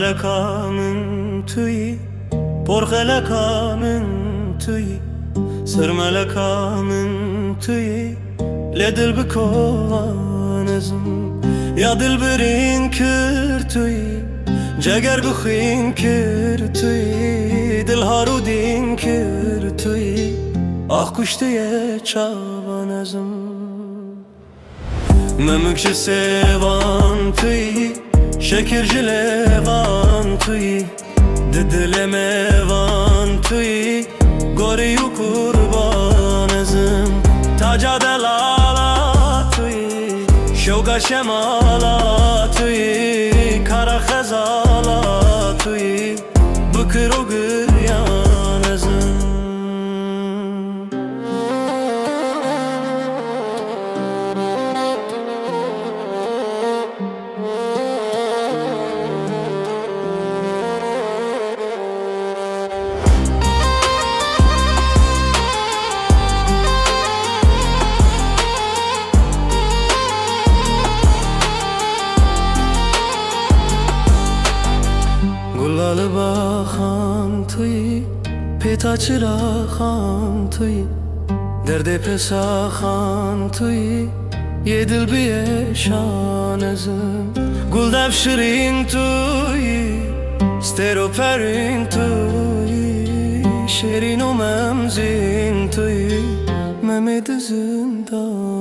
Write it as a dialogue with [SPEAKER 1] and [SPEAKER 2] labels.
[SPEAKER 1] ملکا من تویی، پرخلکا من تویی، سر ملکا من تویی، لدل بکوانزم یا دل برین کر تویی، جگر بخوین کر تویی، دل هارو دین کر تویی، آخ کشته چاوانزم ممکش سوان تویی، شکر جلوان تویی، دل میوان تویی، گوری و قربانزم تاجا دلالا تویی، شوقا شمالا تویی، کارا خزالا تویی، بکر و گریانزم گلال باخان تویی، پیتا چراخان تویی، درد پساخان تویی، یه دل بیشانزم گل دفشرین تویی، سترو پرین تویی، شیرین و ممزین تویی، ممد زندانزم